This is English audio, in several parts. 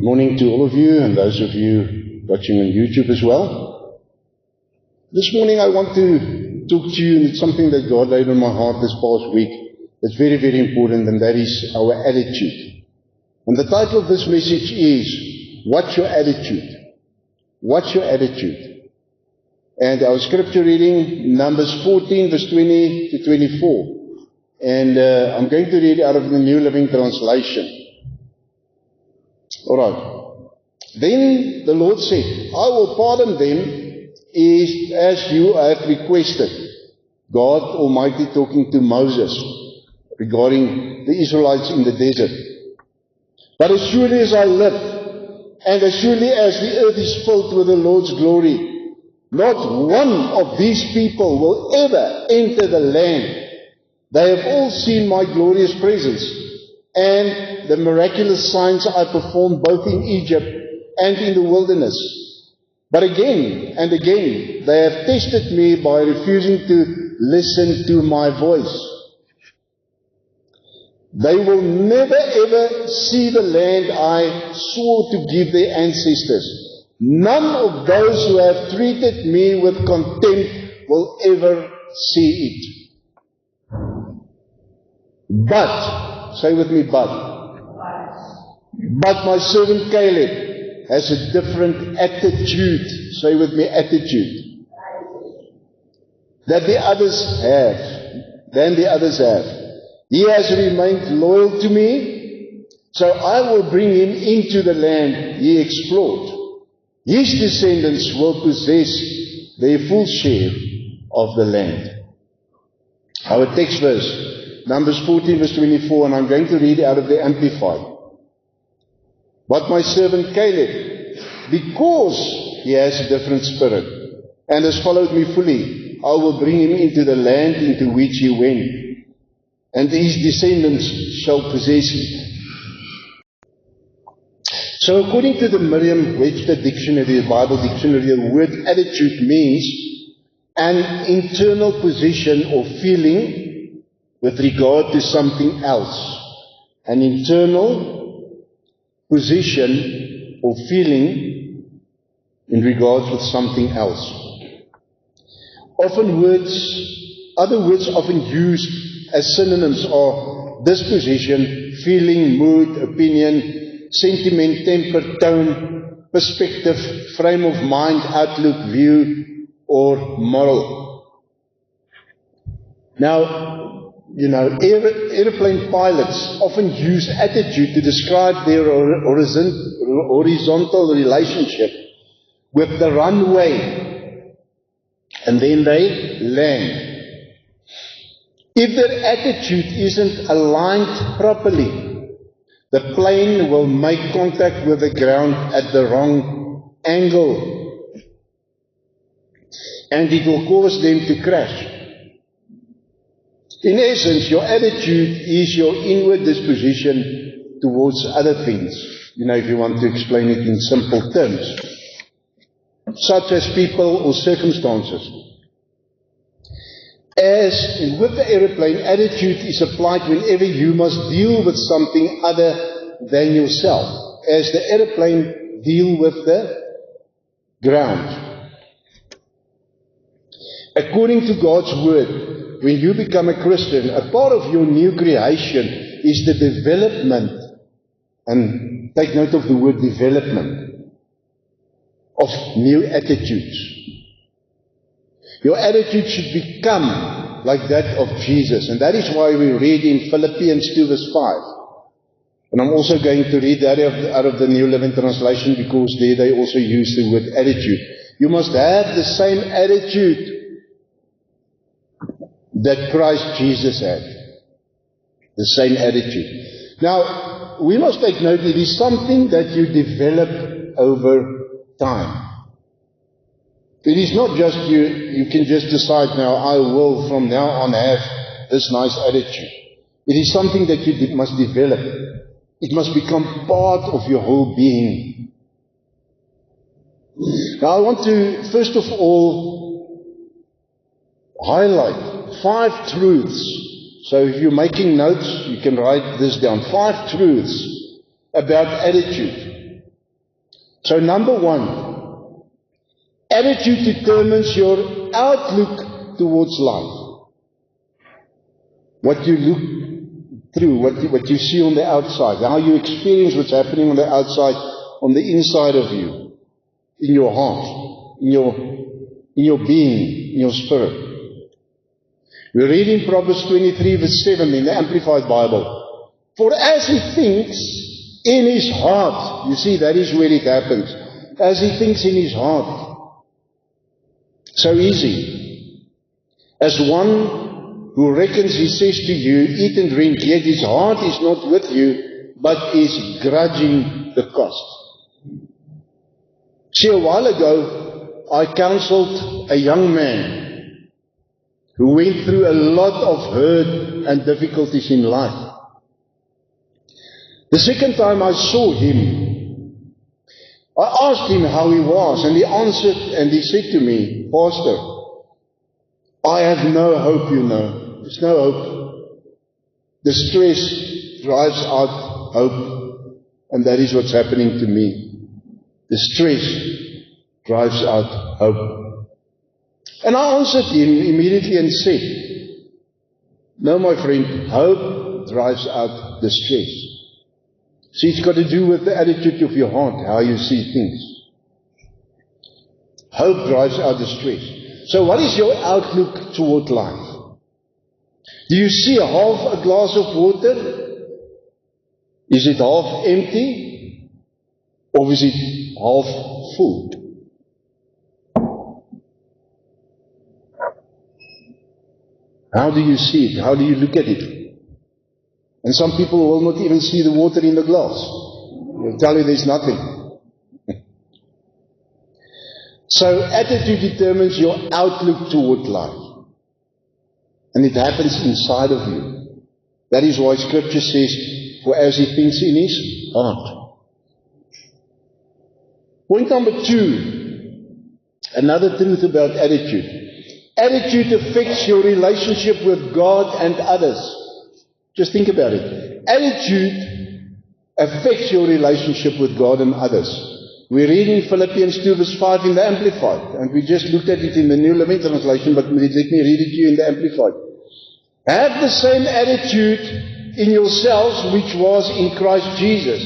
Good morning to all of you and those of you watching on YouTube as well. This morning I want to talk to you, and it's something that God laid on my heart this past week. It's very, very important, and that is our attitude. And the title of this message is, What's Your Attitude? What's your attitude? And our scripture reading, Numbers 14, verse 20 to 24. And I'm going to read out of the New Living Translation. Alright. Then the Lord said, I will pardon them as you have requested. God Almighty talking to Moses regarding the Israelites in the desert. But as surely as I live, and as surely as the earth is filled with the Lord's glory, not one of these people will ever enter the land. They have all seen my glorious presence, and the miraculous signs I performed both in Egypt and in the wilderness. But again and again, they have tested me by refusing to listen to my voice. They will never ever see the land I swore to give their ancestors. None of those who have treated me with contempt will ever see it. But, say with me, but my servant Caleb has a different attitude. Say with me, attitude. Than the others have. He has remained loyal to me, so I will bring him into the land he explored. His descendants will possess their full share of the land. Our text verse, Numbers 14 verse 24, and I'm going to read out of the Amplified. But my servant Caleb, because he has a different spirit and has followed me fully, I will bring him into the land into which he went, and his descendants shall possess it. So according to the Merriam-Webster dictionary, the Bible dictionary, the word attitude means an internal position or feeling with regard to something else. An internal position or feeling in regards with something else. Other words often used as synonyms are disposition, feeling, mood, opinion, sentiment, temper, tone, perspective, frame of mind, outlook, view, or moral. Now, airplane pilots often use attitude to describe their horizontal relationship with the runway, and then they land. If their attitude isn't aligned properly, the plane will make contact with the ground at the wrong angle, and it will cause them to crash. In essence, your attitude is your inward disposition towards other things. If you want to explain it in simple terms, such as people or circumstances. As with the aeroplane, attitude is applied whenever you must deal with something other than yourself, as the aeroplane deal with the ground. According to God's word, when you become a Christian, a part of your new creation is the development, and take note of the word development, of new attitudes. Your attitude should become like that of Jesus, and that is why we read in Philippians 2 verse 5. And I'm also going to read that out of the New Living Translation, because there they also use the word attitude. You must have the same attitude that Christ Jesus had. The same attitude. Now, we must take note, it is something that you develop over time. It is not just you can just decide now, I will from now on have this nice attitude. It is something that you must develop. It must become part of your whole being. Now I want to, first of all, highlight 5 truths. So if you're making notes, you can write this down. 5 truths about attitude. So number one, attitude determines your outlook towards life. What you look through, what you see on the outside, how you experience what's happening on the outside, on the inside of you, in your heart, in your being, in your spirit. We read in Proverbs 23 verse 7 in the Amplified Bible. For as he thinks in his heart, you see, that is where it happens. As he thinks in his heart. So easy. As one who reckons, he says to you, eat and drink, yet his heart is not with you, but is grudging the cost. See, a while ago, I counseled a young man who went through a lot of hurt and difficulties in life. The second time I saw him, I asked him how he was, and he answered and he said to me, Pastor, I have no hope, you know. There's no hope. The stress drives out hope, and that is what's happening to me. The stress drives out hope. And I answered him immediately and said, no, my friend, hope drives out the stress. See, it's got to do with the attitude of your heart, how you see things. Hope drives out the stress. So what is your outlook toward life? Do you see half a glass of water? Is it half empty? Or is it half full? How do you see it? How do you look at it? And some people will not even see the water in the glass. They'll tell you there's nothing. So attitude determines your outlook toward life. And it happens inside of you. That is why Scripture says, for as he thinks in his heart. Point number 2. Another truth about attitude. Attitude affects your relationship with God and others. Just think about it. Attitude affects your relationship with God and others. We read in Philippians 2 verse 5 in the Amplified, and we just looked at it in the New Living Translation, but let me read it to you in the Amplified. Have the same attitude in yourselves which was in Christ Jesus.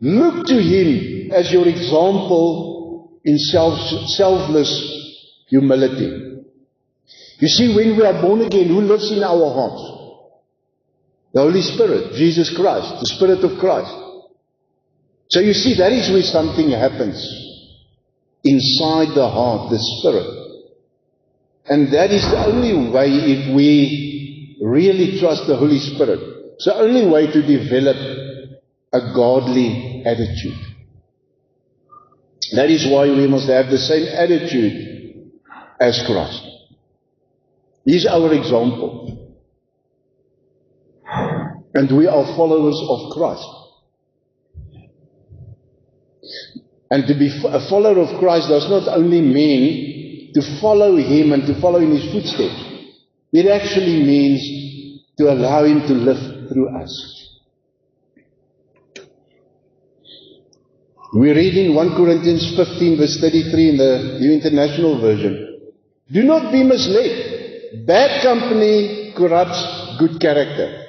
Look to him as your example in selfless humility. You see, when we are born again, who lives in our hearts? The Holy Spirit, Jesus Christ, the Spirit of Christ. So you see, that is where something happens. Inside the heart, the Spirit. And that is the only way, if we really trust the Holy Spirit, it's the only way to develop a godly attitude. That is why we must have the same attitude as Christ. He's our example. And we are followers of Christ. And to be a follower of Christ does not only mean to follow him and to follow in his footsteps. It actually means to allow him to live through us. We read in 1 Corinthians 15 verse 33 in the New International Version. Do not be misled. Bad company corrupts good character.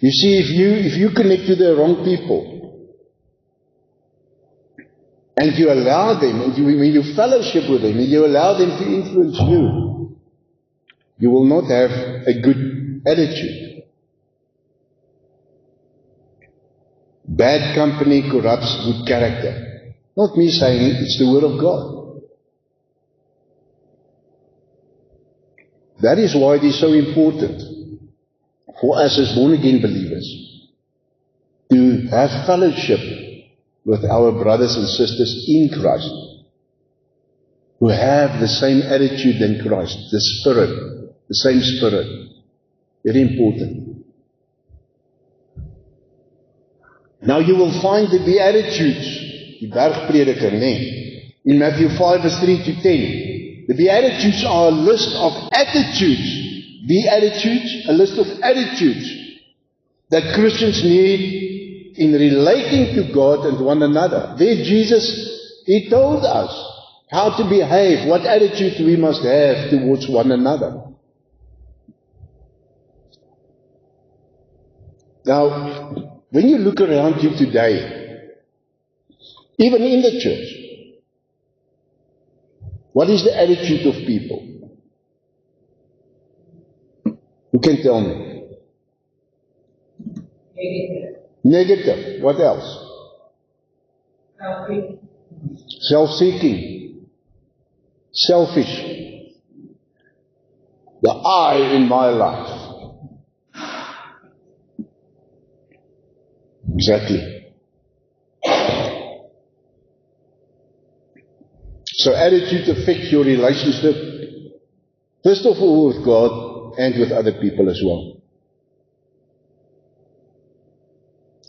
You see, if you connect to the wrong people, and you allow them, and when you fellowship with them, and you allow them to influence you, you will not have a good attitude. Bad company corrupts good character. Not me saying it, it's the Word of God. That is why it is so important for us as born-again believers to have fellowship with our brothers and sisters in Christ who have the same attitude than Christ, the Spirit, the same Spirit. Very important. Now you will find the Beatitudes, die Bergprediker, in Matthew 5 verse 3 to 10. The Beatitudes are a list of attitudes. Beatitudes, a list of attitudes that Christians need in relating to God and one another. There Jesus, He told us how to behave, what attitude we must have towards one another. Now, when you look around you today, even in the church, what is the attitude of people? Who can tell me? Negative. What else? Self-seeking. Selfish. The I in my life. Exactly. So attitude affects your relationship, first of all with God and with other people as well.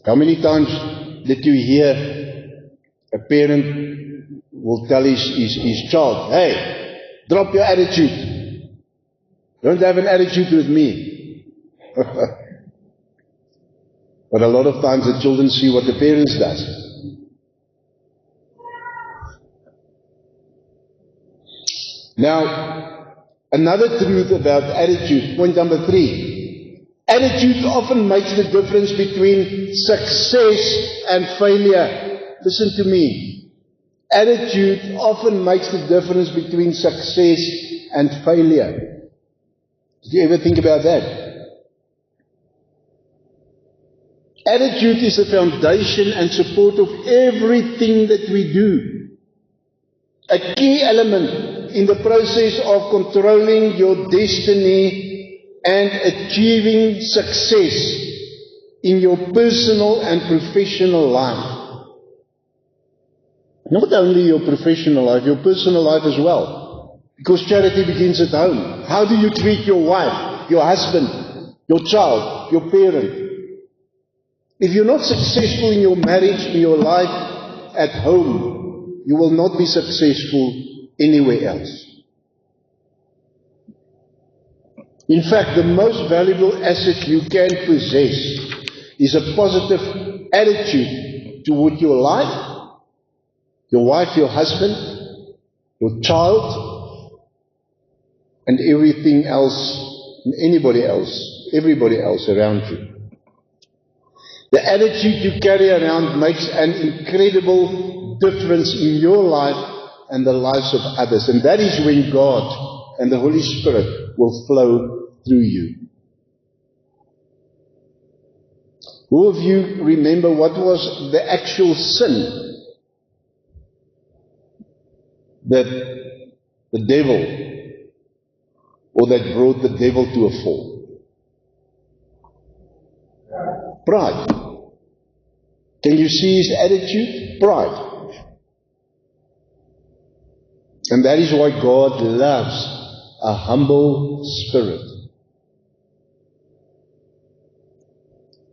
How many times did you hear a parent will tell his child, hey, drop your attitude. Don't have an attitude with me. But a lot of times the children see what the parents does. Now, another truth about attitude, point number 3. Attitude often makes the difference between success and failure. Listen to me. Attitude often makes the difference between success and failure. Did you ever think about that? Attitude is the foundation and support of everything that we do. A key element in the process of controlling your destiny and achieving success in your personal and professional life. Not only your professional life, your personal life as well. Because charity begins at home. How do you treat your wife, your husband, your child, your parent? If you're not successful in your marriage, in your life, at home, you will not be successful anywhere else. In fact, the most valuable asset you can possess is a positive attitude toward your life, your wife, your husband, your child, and everything else, and anybody else, everybody else around you. The attitude you carry around makes an incredible difference in your life and the lives of others. And that is when God and the Holy Spirit will flow through you. Who of you remember what was the actual sin that the devil, or that brought the devil to a fall? Pride. Can you see his attitude? Pride. And that is why God loves a humble spirit.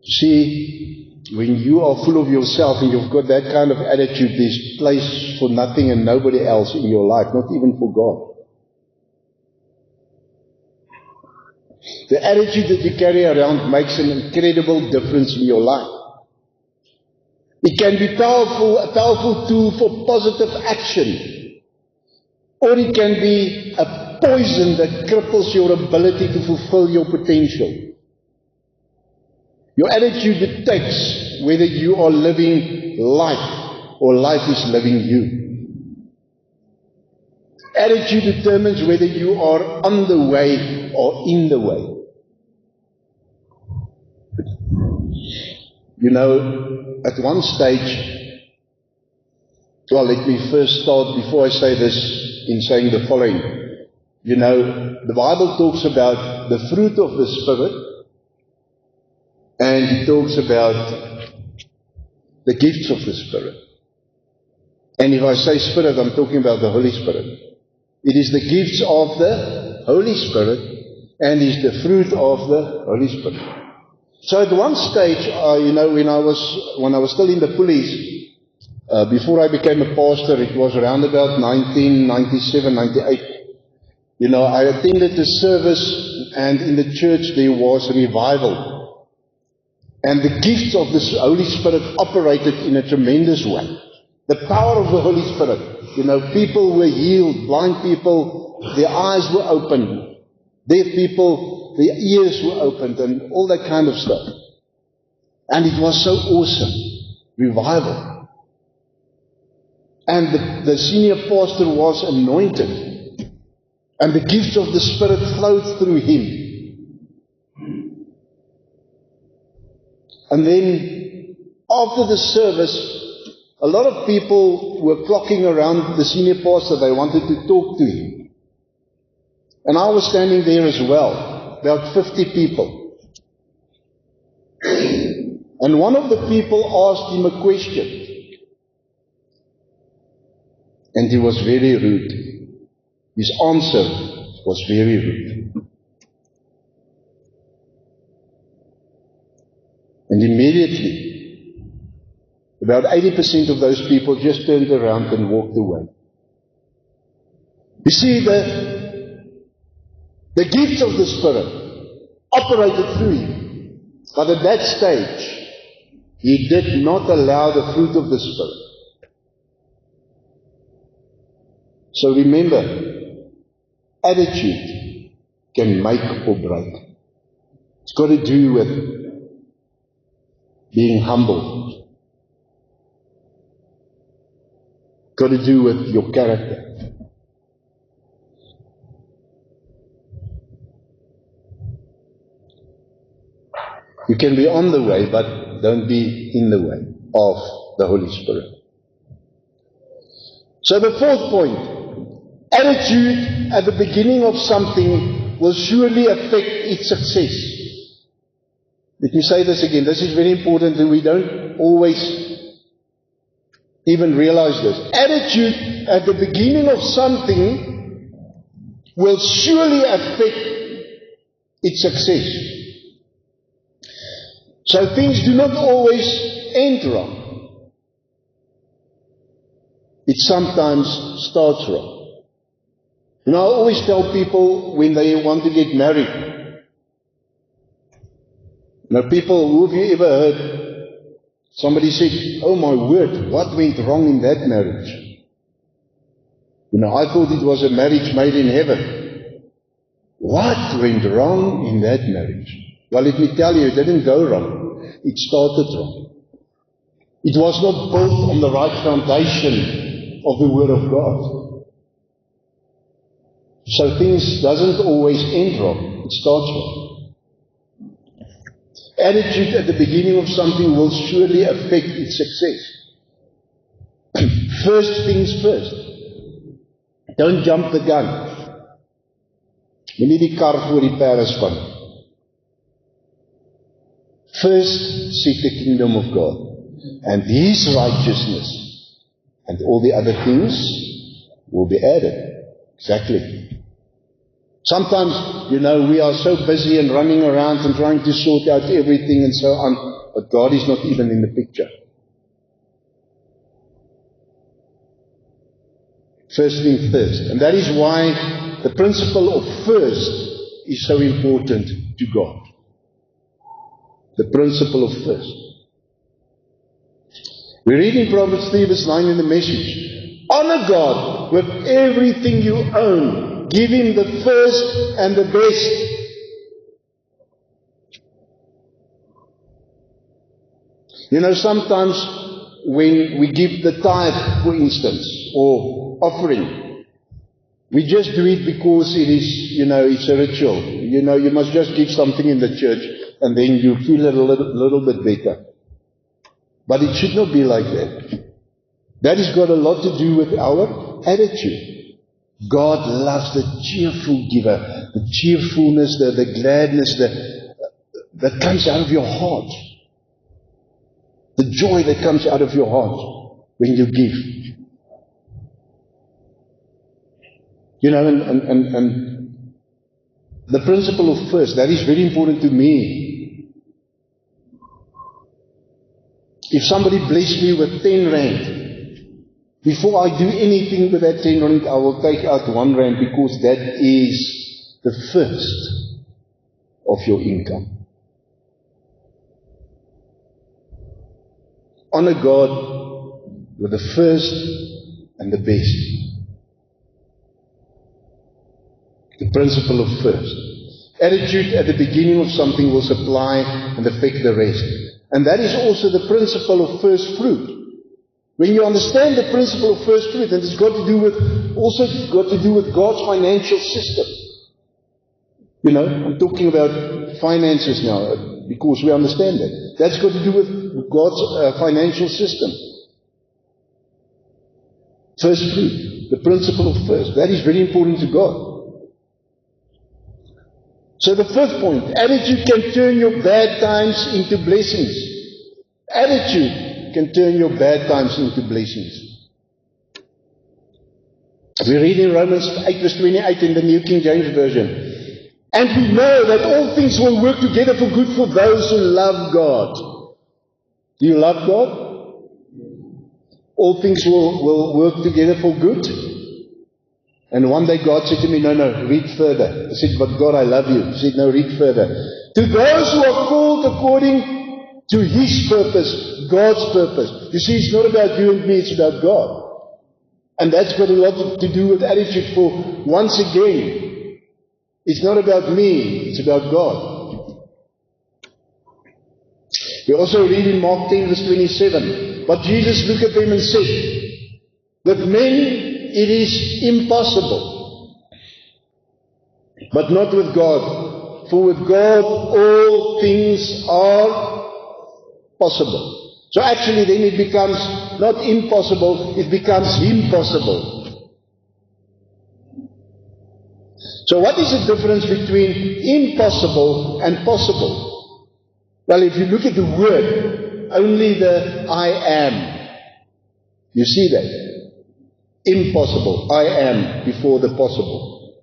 See, when you are full of yourself and you've got that kind of attitude, there's place for nothing and nobody else in your life, not even for God. The attitude that you carry around makes an incredible difference in your life. It can be a powerful tool for positive action. Or it can be a poison that cripples your ability to fulfill your potential. Your attitude dictates whether you are living life or life is living you. Attitude determines whether you are on the way or in the way. You know, at one stage, well, let me first start, before I say this, in saying the following. You know, the Bible talks about the fruit of the Spirit, and it talks about the gifts of the Spirit. And if I say Spirit, I'm talking about the Holy Spirit. It is the gifts of the Holy Spirit, and is the fruit of the Holy Spirit. So at one stage, you know, when I was still in the police, before I became a pastor, it was around about 1997, 98. You know, I attended a service, and in the church there was revival. And the gifts of the Holy Spirit operated in a tremendous way. The power of the Holy Spirit. People were healed, blind people, their eyes were opened, deaf people, their ears were opened, and all that kind of stuff. And it was so awesome. Revival. And the senior pastor was anointed. And the gifts of the Spirit flowed through him. And then, after the service, a lot of people were flocking around the senior pastor. They wanted to talk to him. And I was standing there as well, about 50 people. And one of the people asked him a question. And he was very rude. His answer was very rude. And immediately, about 80% of those people just turned around and walked away. You see, the gifts of the Spirit operated through him. But at that stage, he did not allow the fruit of the Spirit. So remember, attitude can make or break. It's got to do with being humble. Got to do with your character. You can be on the way, but don't be in the way of the Holy Spirit. So the fourth point, attitude at the beginning of something will surely affect its success. Let me say this again. This is very important, and we don't always even realize this. Attitude at the beginning of something will surely affect its success. So things do not always end wrong. It sometimes starts wrong. I always tell people when they want to get married, people, who have you ever heard? Somebody said, oh my word, what went wrong in that marriage? I thought it was a marriage made in heaven. What went wrong in that marriage? Well, let me tell you, it didn't go wrong. It started wrong. It was not built on the right foundation of the Word of God. So things doesn't always end wrong. It starts wrong. Attitude at the beginning of something will surely affect its success. First things first. Don't jump the gun. Moenie die kar voor die perde span. First seek the kingdom of God and His righteousness, and all the other things will be added. Exactly. Sometimes, we are so busy and running around and trying to sort out everything and so on, but God is not even in the picture. First thing first. And that is why the principle of first is so important to God. The principle of first. We read in Proverbs 3 verse 9 in the Message. Honor God with everything you own. Give Him the first and the best. Sometimes when we give the tithe, for instance, or offering, we just do it because it is, it's a ritual. You must just give something in the church and then you feel a little bit better. But it should not be like that. That has got a lot to do with our attitude. God loves the cheerful giver, the cheerfulness, the gladness that comes out of your heart. The joy that comes out of your heart when you give. And the principle of first, that is very important to me. If somebody blessed me with 10 rand, before I do anything with that 10 rand, I will take out 1 rand because that is the first of your income. Honor God with the first and the best. The principle of first. Attitude at the beginning of something will supply and affect the rest. And that is also the principle of first fruit. When you understand the principle of first fruit, and it's got to do with God's financial system. You know, I'm talking about finances now, because we understand that. That's got to do with God's financial system. First fruit, the principle of first. That is very important to God. So the fifth point, attitude can turn your bad times into blessings. Attitude can turn your bad times into blessings. We read in Romans 8 verse 28 in the New King James Version. And we know that all things will work together for good for those who love God. Do you love God? All things will work together for good. And one day God said to me, no, read further. I said, but God, I love you. He said, no, read further. To those who are called according to His purpose, God's purpose. You see, it's not about you and me, it's about God. And that's got a lot to do with attitude. For once again, it's not about me, it's about God. We also read in Mark 10 verse 27. But Jesus looked at them and said, with men it is impossible, but not with God. For with God all things are possible. So actually then it becomes not impossible, it becomes impossible. So what is the difference between impossible and possible? Well, if you look at the word, only the I am. You see that? Impossible. I am before the possible.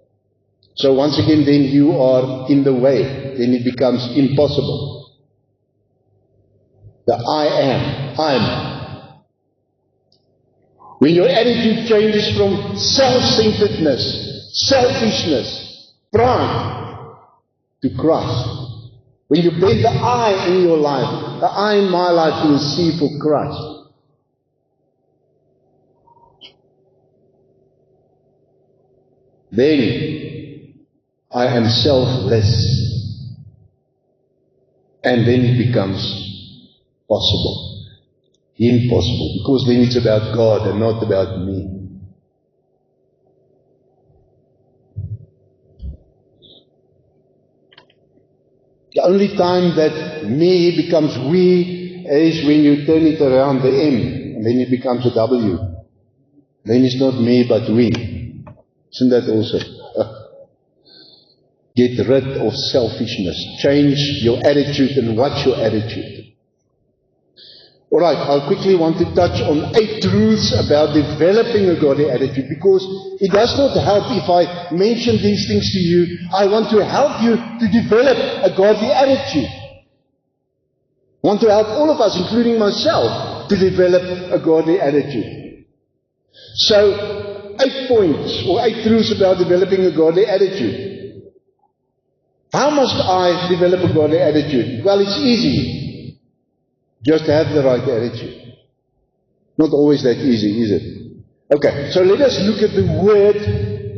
So once again, then you are in the way. Then it becomes impossible. The I am. I'm. When your attitude changes from self-centeredness, selfishness, pride, to Christ. When you bend the I in your life, the I in my life you will see for Christ. Then I am selfless. And then it becomes possible. Impossible. Because then it's about God and not about me. The only time that me becomes we is when you turn it around the M, and then it becomes a W. Then it's not me but we. Isn't that also? Get rid of selfishness. Change your attitude and watch your attitude. Alright, I'll quickly want to touch on 8 truths about developing a godly attitude, because it does not help if I mention these things to you. I want to help you to develop a godly attitude. I want to help all of us, including myself, to develop a godly attitude. So, 8 points, or 8 truths about developing a godly attitude. How must I develop a godly attitude? Well, it's easy. Just have the right attitude. Not always that easy, is it? Okay, so let us look at the word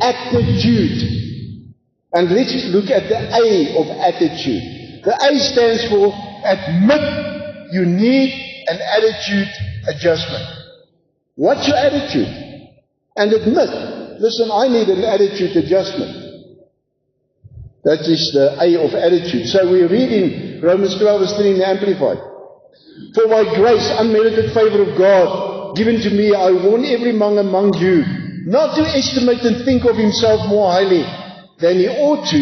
attitude. And let's look at the A of attitude. The A stands for admit you need an attitude adjustment. What's your attitude? And admit, listen, I need an attitude adjustment. That is the A of attitude. So we read in Romans 12 verse 3 in the Amplified. For by grace, unmerited favor of God, given to me, I warn every man among you, not to estimate and think of himself more highly than he ought to,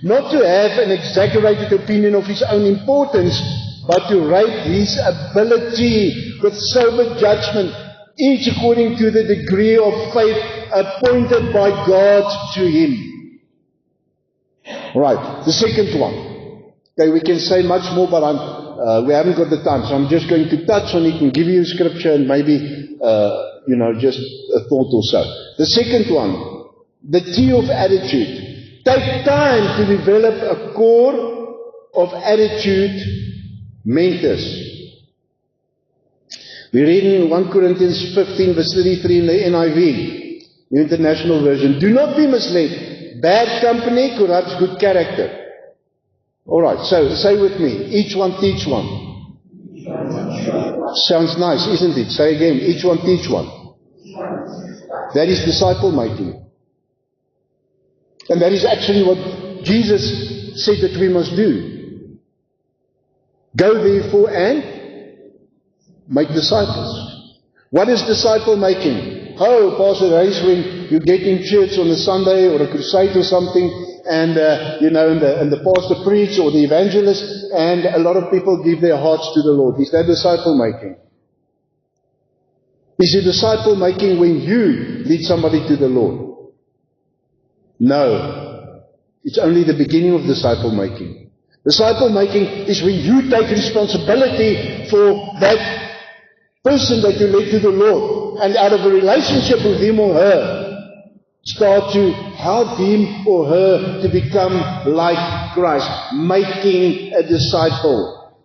not to have an exaggerated opinion of his own importance, but to rate his ability with sober judgment, each according to the degree of faith appointed by God to him. Right, the second one. Okay, we can say much more, but we haven't got the time, so I'm just going to touch on it and give you a scripture and maybe, just a thought or so. The second one, the T of attitude. Take time to develop a core of attitude mentors. We read in 1 Corinthians 15 verse 33 in the NIV, New International Version, do not be misled. Bad company corrupts good character. Alright, so say with me, each one teach one. Sounds nice, isn't it? Say again, each one teach one. That is disciple making. And that is actually what Jesus said that we must do. Go therefore and make disciples. What is disciple making? Oh, Pastor Reis, when you get in church on a Sunday or a crusade or something, and and the pastor preach or the evangelist, and a lot of people give their hearts to the Lord. Is that disciple making? Is it disciple making when you lead somebody to the Lord? No. It's only the beginning of disciple making. Disciple making is when you take responsibility for that person that you lead to the Lord, and out of a relationship with him or her, start to help him or her to become like Christ, making a disciple.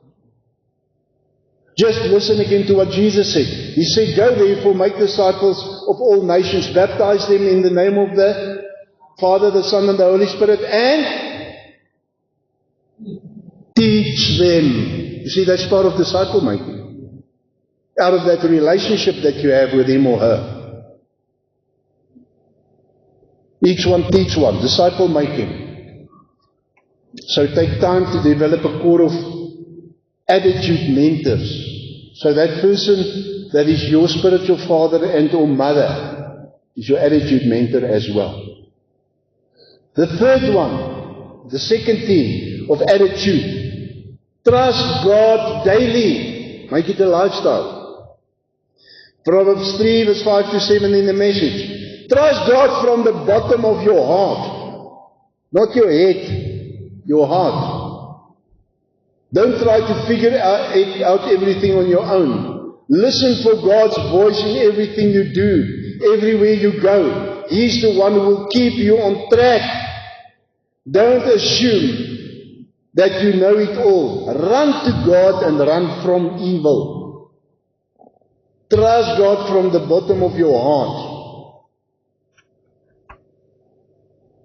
Just listen again to what Jesus said. He said, go therefore, make disciples of all nations, baptize them in the name of the Father, the Son, and the Holy Spirit, and teach them. You see, that's part of disciple making. Out of that relationship that you have with him or her. Each one teach one. Disciple making. So take time to develop a core of attitude mentors. So that person that is your spiritual father and or mother is your attitude mentor as well. The third one, the second theme of attitude. Trust God daily. Make it a lifestyle. Proverbs 3 verse 5 to 7 in the Message. Trust God from the bottom of your heart. Not your head, your heart. Don't try to figure out everything on your own. Listen for God's voice in everything you do, everywhere you go. He's the one who will keep you on track. Don't assume that you know it all. Run to God and run from evil. Trust God from the bottom of your heart.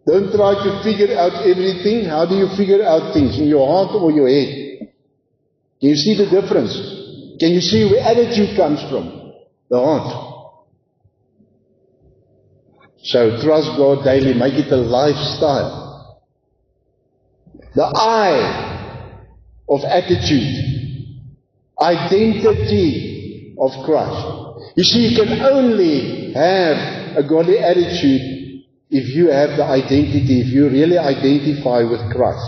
Don't try to figure out everything. How do you figure out things? In your heart or your head? Can you see the difference? Can you see where attitude comes from? The heart. So trust God daily. Make it a lifestyle. The I of attitude. Identity of Christ. You see, you can only have a godly attitude if you have the identity, if you really identify with Christ.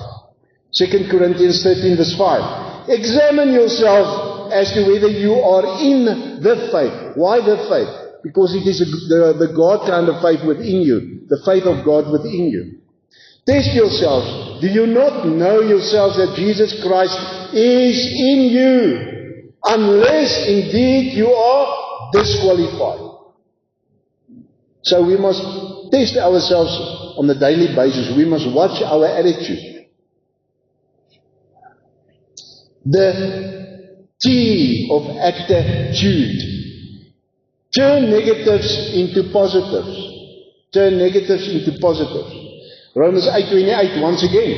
2 Corinthians 13 verse 5. Examine yourself as to whether you are in the faith. Why the faith? Because it is the God kind of faith within you. The faith of God within you. Test yourselves. Do you not know yourselves that Jesus Christ is in you? Unless indeed you are disqualified. So we must test ourselves on a daily basis. We must watch our attitude. The T of attitude. Turn negatives into positives. Turn negatives into positives. Romans 8:28 once again.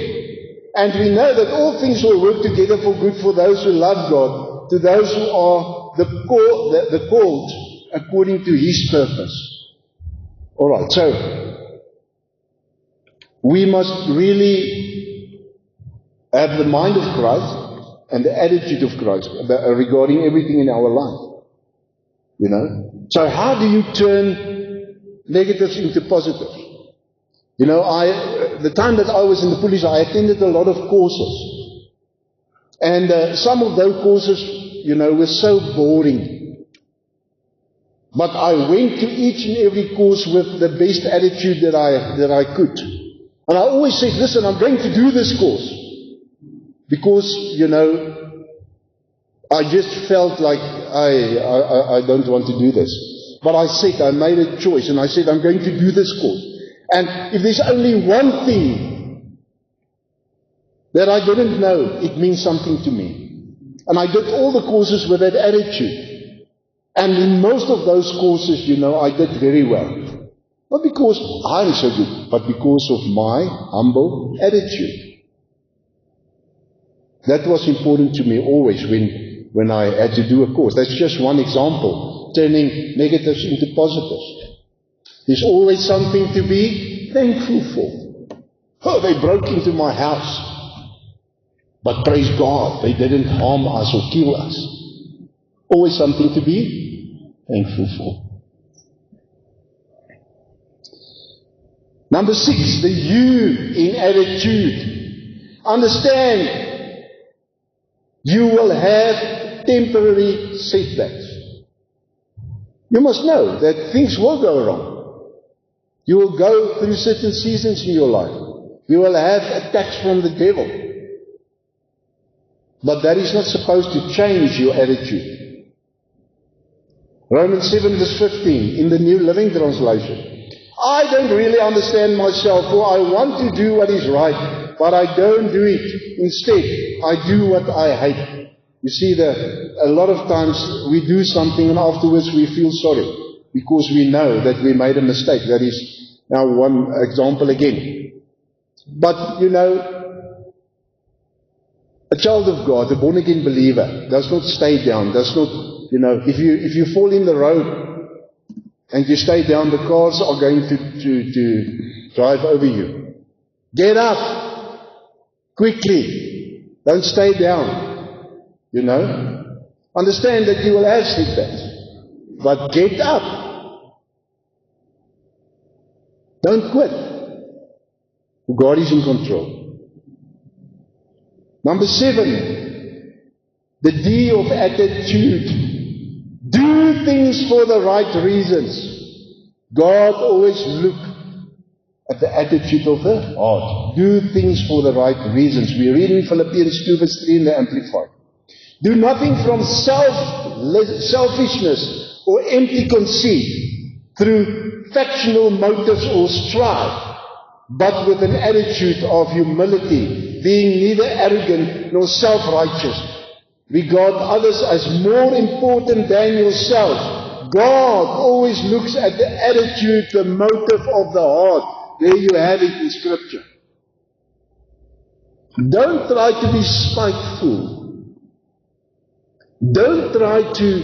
And we know that all things will work together for good for those who love God, to those who are the called according to His purpose. Alright, so we must really have the mind of Christ and the attitude of Christ regarding everything in our life. You know? So how do you turn negatives into positives? You know, the time that I was in the police, I attended a lot of courses. And some of those courses, you know, were so boring. But I went to each and every course with the best attitude that I could. And I always said, listen, I'm going to do this course. Because, you know, I just felt like I don't want to do this. But I said, I made a choice and I said, I'm going to do this course. And if there's only one thing that I didn't know, it means something to me. And I did all the courses with that attitude. And in most of those courses, I did very well. Not because I'm so good, but because of my humble attitude. That was important to me always when I had to do a course. That's just one example, turning negatives into positives. There's always something to be thankful for. Oh, they broke into my house. But praise God, they didn't harm us or kill us. Always something to be thankful for. Number 6, the you in attitude. Understand, you will have temporary setbacks. You must know that things will go wrong. You will go through certain seasons in your life. You will have attacks from the devil. But that is not supposed to change your attitude. Romans 7 verse 15 in the New Living Translation. I don't really understand myself, for I want to do what is right, but I don't do it. Instead, I do what I hate. You see, a lot of times we do something and afterwards we feel sorry because we know that we made a mistake. That is now one example again. But, a child of God, a born-again believer, does not stay down, does not, if you fall in the road and you stay down, the cars are going to drive over you. Get up quickly. Don't stay down. Understand that you will have setbacks, but get up. Don't quit. God is in control. Number 7, the D of attitude. Do things for the right reasons. God always looks at the attitude of the heart. Do things for the right reasons. We read in Philippians 2 verse 3 in the Amplified. Do nothing from selfishness or empty conceit, through factional motives or strife, but with an attitude of humility, being neither arrogant nor self-righteous. Regard others as more important than yourself. God always looks at the attitude, the motive of the heart. There you have it in Scripture. Don't try to be spiteful. Don't try to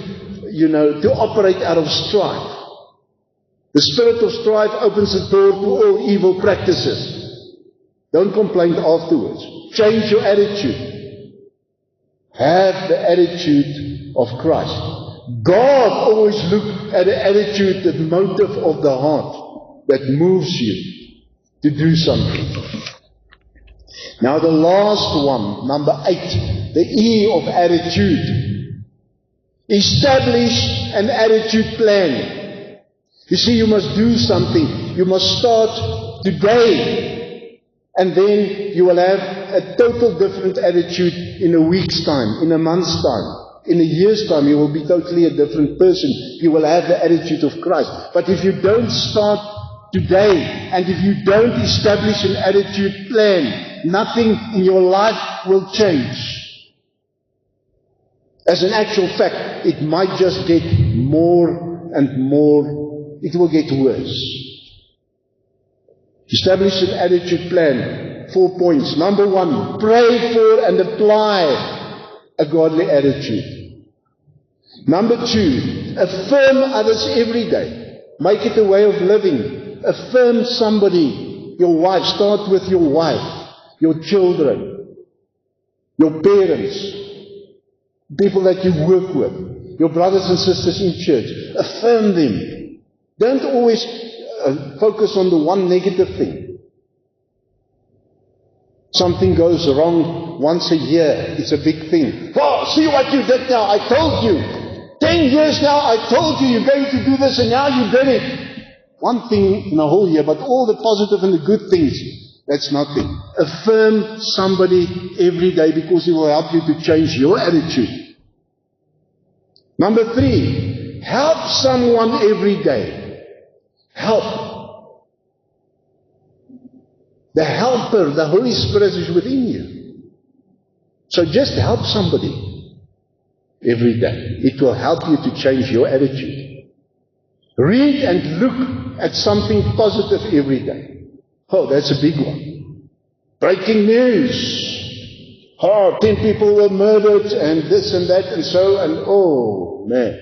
operate out of strife. The spirit of strife opens the door to all evil practices. Don't complain afterwards. Change your attitude. Have the attitude of Christ. God always looks at the attitude, the motive of the heart that moves you to do something. Now the last one, number 8, the E of attitude. Establish an attitude plan. You see, you must do something. You must start today. And then you will have a total different attitude in a week's time, in a month's time. In a year's time, you will be totally a different person. You will have the attitude of Christ. But if you don't start today, and if you don't establish an attitude plan, nothing in your life will change. As an actual fact, it might just get more and more, it will get worse. Establish an attitude plan. 4 points. Number 1, pray for and apply a godly attitude. Number 2, affirm others every day. Make it a way of living. Affirm somebody. Your wife. Start with your wife, your children, your parents, people that you work with, your brothers and sisters in church. Affirm them. Don't always focus on the one negative thing. Something goes wrong once a year. It's a big thing. Oh, see what you did now. I told you. 10 years now, I told you you're going to do this and now you did it. One thing in a whole year, but all the positive and the good things, that's nothing. Affirm somebody every day because it will help you to change your attitude. Number 3, help someone every day. Help. The helper, the Holy Spirit is within you. So just help somebody. every day. It will help you to change your attitude. Read and look at something positive every day. Oh, that's a big one. Breaking news. Oh, 10 people were murdered and this and that and so, and oh, man.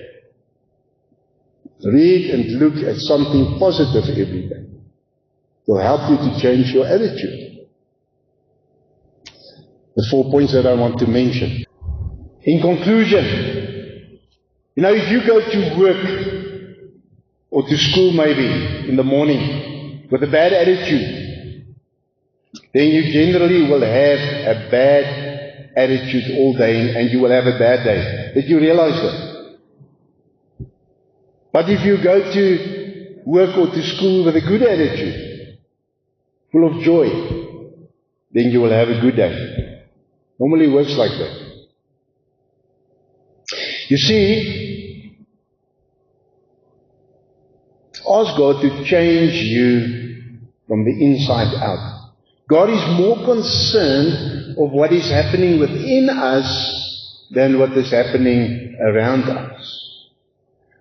Read and look at something positive every day. It will help you to change your attitude. The 4 points that I want to mention. In conclusion, if you go to work or to school maybe in the morning with a bad attitude, then you generally will have a bad attitude all day and you will have a bad day. Did you realize that? But if you go to work or to school with a good attitude, full of joy, then you will have a good day. Normally it works like that. You see, ask God to change you from the inside out. God is more concerned of what is happening within us than what is happening around us.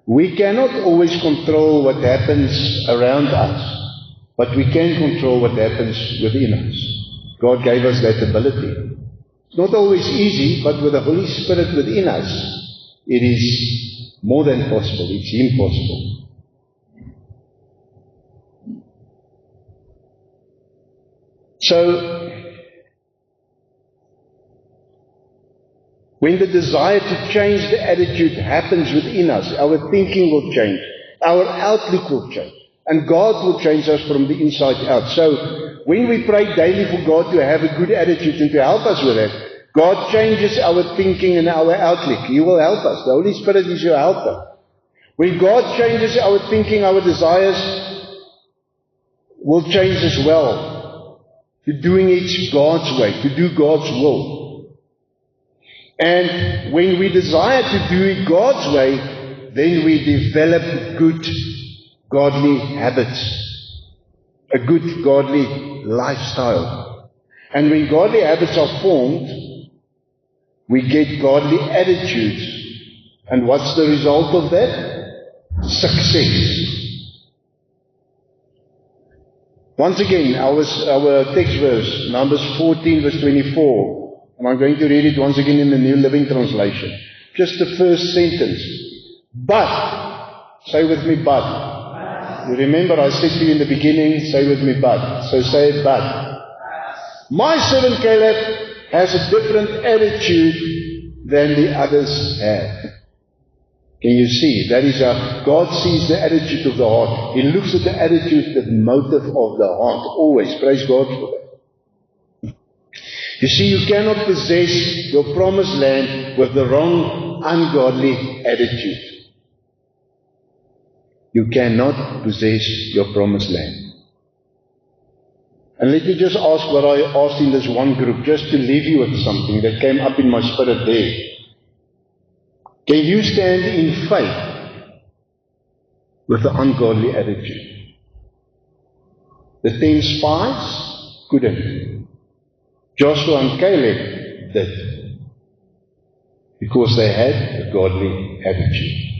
We cannot always control what happens around us, but we can control what happens within us. God gave us that ability. It's not always easy, but with the Holy Spirit within us, it is more than possible. It's impossible. So, when the desire to change the attitude happens within us, our thinking will change, our outlook will change, and God will change us from the inside out. So, when we pray daily for God to have a good attitude and to help us with that, God changes our thinking and our outlook. He will help us. The Holy Spirit is your helper. When God changes our thinking, our desires will change as well to doing it God's way, to do God's will. And when we desire to do it God's way, then we develop good, godly habits, a good, godly lifestyle. And when godly habits are formed, we get godly attitudes. And what's the result of that? Success. Once again, our text verse, Numbers 14 verse 24. And I'm going to read it once again in the New Living Translation. Just the first sentence. But, say with me, but. You remember I said to you in the beginning, say with me, but. So say it, but. My servant Caleb has a different attitude than the others have. Can you see? That is how God sees the attitude of the heart. He looks at the attitude, the motive of the heart. Always. Praise God for that. You see, you cannot possess your promised land with the wrong, ungodly attitude. You cannot possess your promised land. And let me just ask what I asked in this one group, just to leave you with something that came up in my spirit there. Can you stand in faith with the ungodly attitude? The 10 spies couldn't. Joshua and Caleb did, because they had a godly attitude.